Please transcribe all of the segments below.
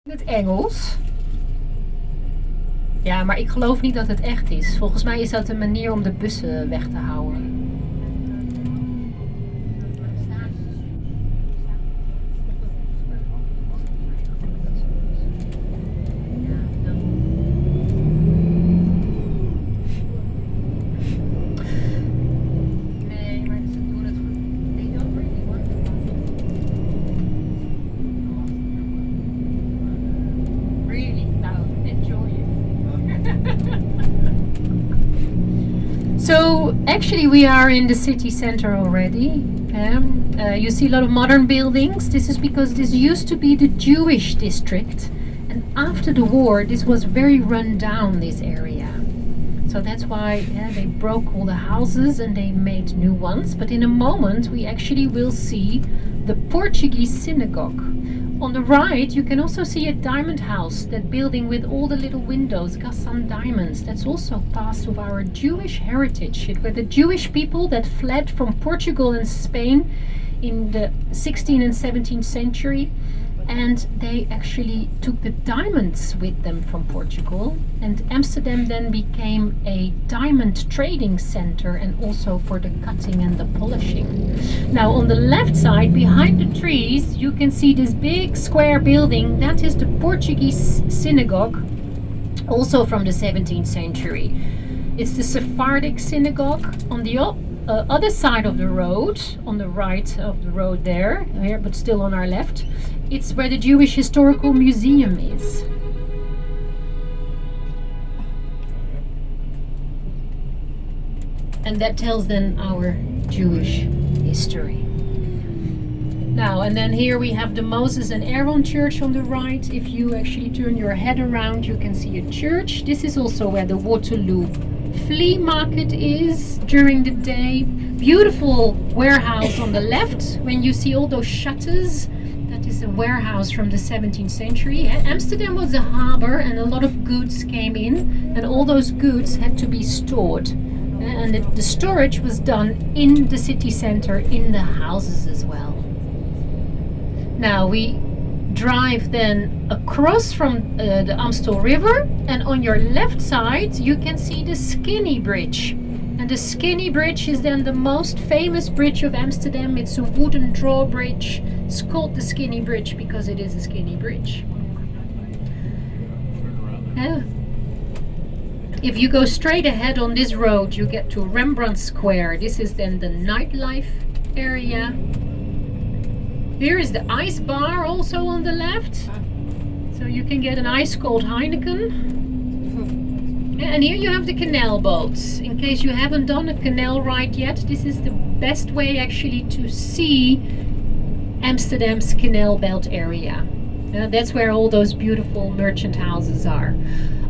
Het Engels. Ja, maar ik geloof niet dat het echt is. Volgens mij is dat een manier om de bussen weg te houden. So actually we are in the city center already. You see a lot of modern buildings. This is because this used to be the Jewish district, and after the war this was very run down, this area. So that's why they broke all the houses and they made new ones. But in a moment we actually will see the Portuguese synagogue. On the right you can also see a diamond house, that building with all the little windows, Gassan diamonds. That's also part of our Jewish heritage. It were the Jewish people that fled from Portugal and Spain in the 16th and 17th century, and they actually took the diamonds with them from Portugal, and Amsterdam then became a diamond trading center and also for the cutting and the polishing. Now on the left side behind the trees you can see this big square building. That is the Portuguese synagogue, also from the 17th century. It's the Sephardic synagogue. On the other side of the road, on the right of the road there, here, but still on our left, it's where the Jewish Historical Museum is. And that tells then our Jewish history. Now, and then here we have the Moses and Aaron church on the right. If you actually turn your head around, you can see a church. This is also where the Waterloo flea market is during the day. Beautiful warehouse on the left. When you see all those shutters, that is a warehouse from the 17th century. Amsterdam was a harbor and a lot of goods came in, and all those goods had to be stored. And the storage was done in the city center, in the houses as well. Now we drive then across from the Amstel River, and on your left side you can see the Skinny Bridge. And the Skinny Bridge is then the most famous bridge of Amsterdam. It's a wooden drawbridge. It's called the Skinny Bridge because it is a skinny bridge. If you go straight ahead on this road, you get to Rembrandt Square. This is then the nightlife area. Here is the ice bar also on the left. So you can get an ice cold Heineken. And here you have the canal boats. In case you haven't done a canal ride yet, this is the best way actually to see Amsterdam's canal belt area. That's where all those beautiful merchant houses are.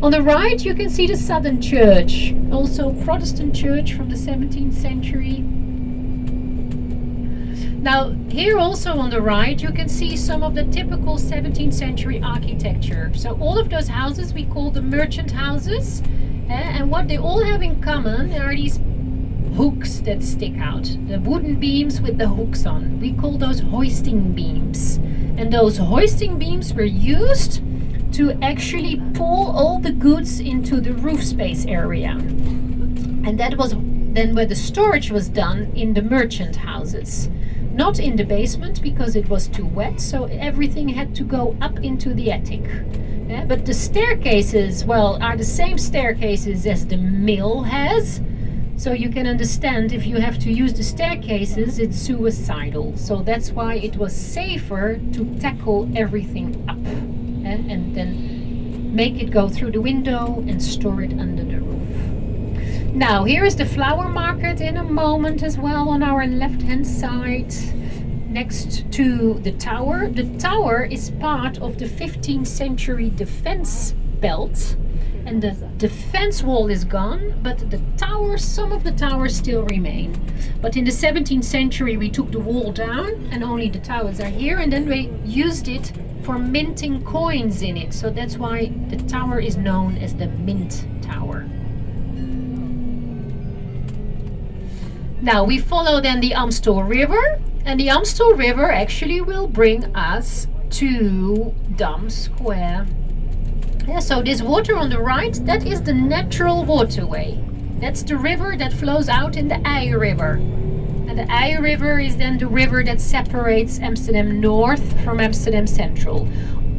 On the right you can see the Southern Church, also Protestant church from the 17th century. Now here also on the right you can see some of the typical 17th century architecture. So all of those houses we call the merchant houses, and what they all have in common are these hooks that stick out, the wooden beams with the hooks on. We call those hoisting beams, and those hoisting beams were used to actually pull all the goods into the roof space area, and that was then where the storage was done in the merchant houses, not in the basement because it was too wet, so everything had to go up into the attic. But the staircases, well, are the same staircases as the mill has. So you can understand if you have to use the staircases, it's suicidal. So that's why it was safer to tackle everything up and then make it go through the window and store it under the roof. Now here is the flower market in a moment as well on our left hand side, next to the tower. The tower is part of the 15th century defense belt. And the defense wall is gone, but the towers, some of the towers still remain. But in the 17th century we took the wall down and only the towers are here, and then we used it for minting coins in it. So that's why the tower is known as the Mint Tower. Now we follow then the Amstel River, and the Amstel River actually will bring us to Dam Square. Yeah, so this water on the right, that is the natural waterway. That's the river that flows out in the IJ River. And the IJ River is then the river that separates Amsterdam North from Amsterdam Central.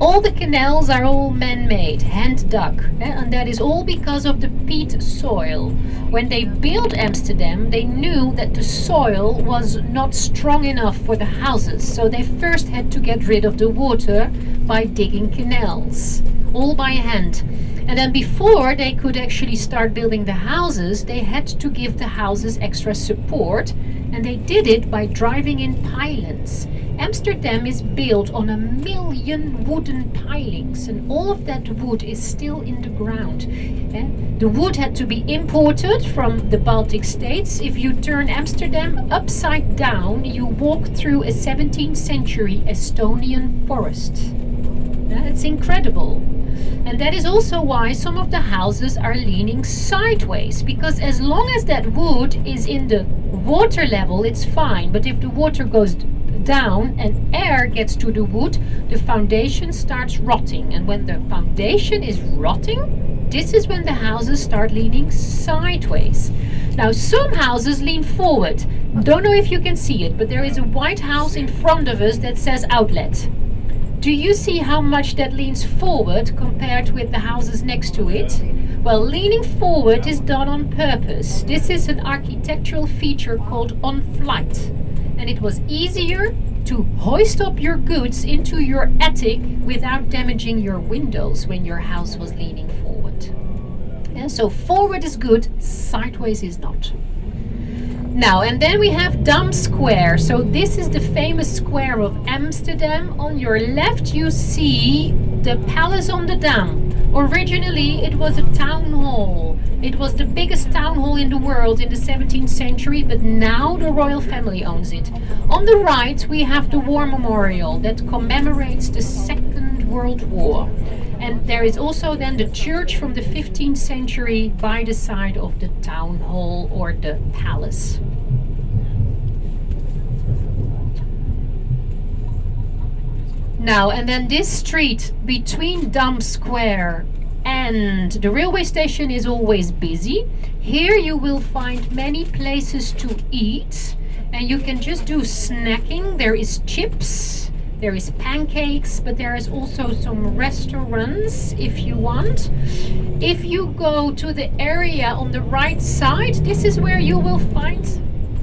All the canals are all man-made, hand-dug, and that is all because of the peat soil. When they built Amsterdam, they knew that the soil was not strong enough for the houses, so they first had to get rid of the water by digging canals, all by hand. And then before they could actually start building the houses, they had to give the houses extra support, and they did it by driving in pylons. Amsterdam is built on 1 million wooden pilings, and all of that wood is still in the ground. The wood had to be imported from the Baltic states. If you turn Amsterdam upside down, you walk through a 17th century Estonian forest. It's incredible. And that is also why some of the houses are leaning sideways, because as long as that wood is in the water level, it's fine. But if the water goes down and air gets to the wood, the foundation starts rotting. And when the foundation is rotting, this is when the houses start leaning sideways. Now, some houses lean forward. Don't know if you can see it, but there is a white house in front of us that says outlet. Do you see how much that leans forward compared with the houses next to it? Well, leaning forward is done on purpose. This is an architectural feature called on flight. And it was easier to hoist up your goods into your attic without damaging your windows when your house was leaning forward. And so forward is good, sideways is not. Now, and then we have Dam Square. So this is the famous square of Amsterdam. On your left you see the Palace on the Dam. Originally it was a town hall. It was the biggest town hall in the world in the 17th century, but now the royal family owns it. On the right we have the War Memorial that commemorates the Second World War. And there is also then the church from the 15th century by the side of the town hall or the palace. Now, and then this street between Dam Square and the railway station is always busy. Here you will find many places to eat, and you can just do snacking. There is chips, there is pancakes, but there is also some restaurants if you want. If you go to the area on the right side, this is where you will find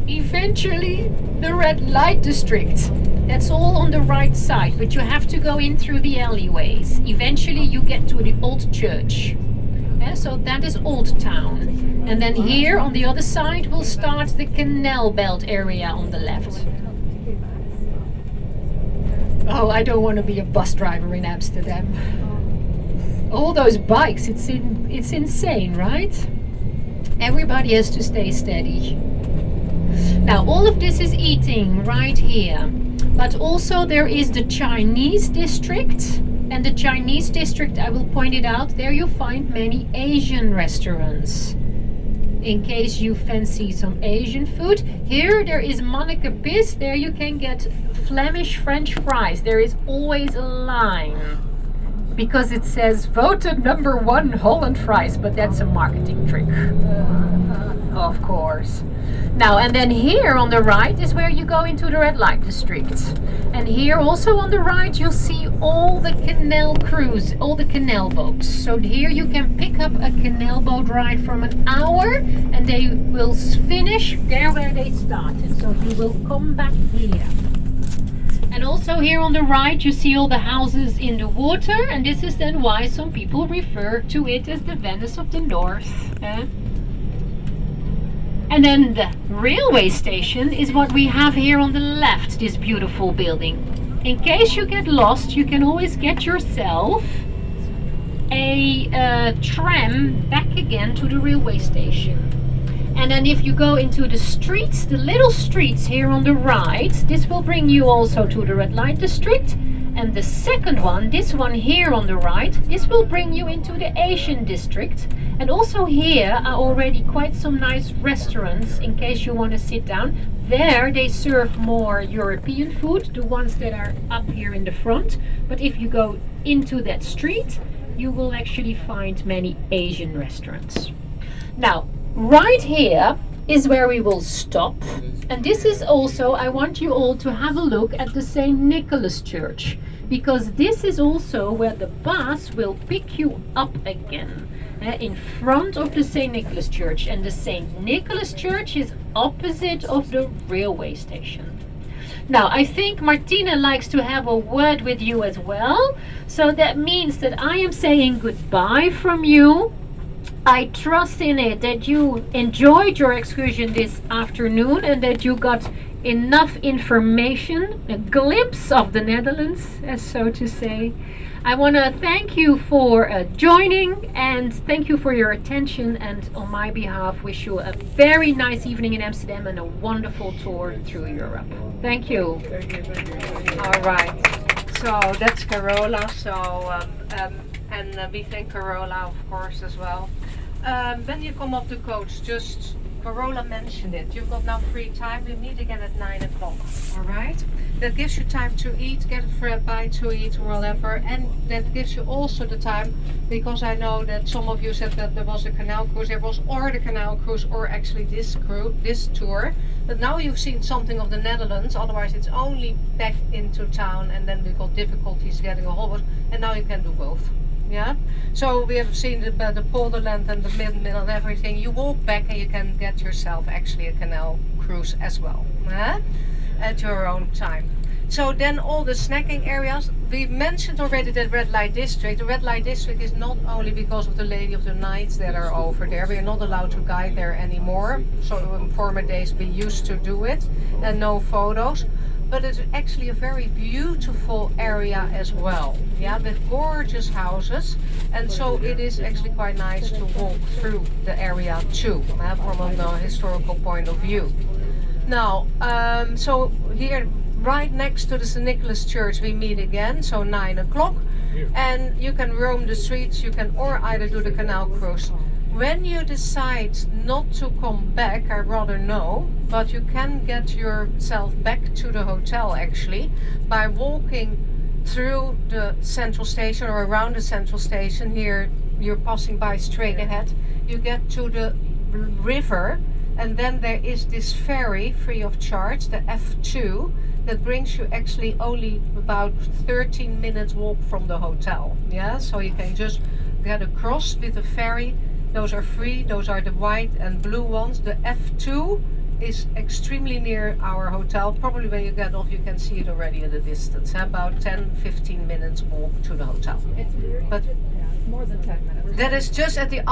eventually the red light district. That's all on the right side, but you have to go in through the alleyways. Eventually you get to the old church. So that is Old Town. And then here on the other side we'll start the Canal Belt area on the left. Oh, I don't want to be a bus driver in Amsterdam. All those bikes, it's insane, right? Everybody has to stay steady. Now, all of this is eating right here. But also there is the Chinese district. And the Chinese district, I will point it out, there you find many Asian restaurants. In case you fancy some Asian food. Here there is Manneke Pis. There you can get Flemish French fries. There is always a line. Because it says voted #1 Holland fries. But that's a marketing trick. Of course. Now, and then here on the right is where you go into the red light district. And here also on the right you'll see all the canal cruise, all the canal boats. So here you can pick up a canal boat ride from an hour and they will finish there where they started. So you will come back here. And also here on the right you see all the houses in the water, and this is then why some people refer to it as the Venice of the North. And then the railway station is what we have here on the left, this beautiful building. In case you get lost, you can always get yourself a tram back again to the railway station. And then if you go into the streets, the little streets here on the right, this will bring you also to the red light district. And the second one, this one here on the right, this will bring you into the Asian district. And also here are already quite some nice restaurants in case you want to sit down. There they serve more European food, the ones that are up here in the front. But if you go into that street, you will actually find many Asian restaurants. Now, right here is where we will stop. And this is also, I want you all to have a look at the St. Nicholas Church, because this is also where the bus will pick you up again, in front of the St. Nicholas Church. And the St. Nicholas Church is opposite of the railway station. Now, I think Martina likes to have a word with you as well. So that means that I am saying goodbye from you. I trust in it that you enjoyed your excursion this afternoon and that you got enough information, a glimpse of the Netherlands, as so to say. I want to thank you for joining, and thank you for your attention, and on my behalf wish you a very nice evening in Amsterdam and a wonderful tour through Europe. Thank you. All right. So that's Carola. And we thank Carola, of course, as well. When you come off the coach, just Carola mentioned it. You've got now free time. We meet again at 9 o'clock. All right. That gives you time to eat, get a bite to eat, or whatever, and that gives you also the time, because I know that some of you said that there was a canal cruise. There was or the canal cruise or actually this tour. But now you've seen something of the Netherlands. Otherwise, it's only back into town, and then we got difficulties getting a hold of it. And now you can do both. Yeah, so we have seen the Polderland and the middle and everything. You walk back and you can get yourself actually a canal cruise as well, at your own time. So then all the snacking areas, we mentioned already that red light district. The red light district is not only because of the Lady of the Nights that are over there. We are not allowed to guide there anymore. So in former days we used to do it, and no photos. But it's actually a very beautiful area as well, yeah, with gorgeous houses, and so it is actually quite nice to walk through the area too, from a historical point of view. Now, so here right next to the St. Nicholas Church we meet again, so 9 o'clock, and you can roam the streets, you can or either do the canal cruise. When you decide not to come back, I rather know, but you can get yourself back to the hotel actually by walking through the central station or around the central station. Here you're passing by straight ahead. You get to the river, and then there is this ferry free of charge, the F2, that brings you actually only about 13 minutes walk from the hotel. Yeah, so you can just get across with the ferry. Those are free, those are the white and blue ones. The F2 is extremely near our hotel. Probably when you get off you can see it already at a distance. About 10-15 minutes walk to the hotel. It's but more than 10 minutes. that is just at the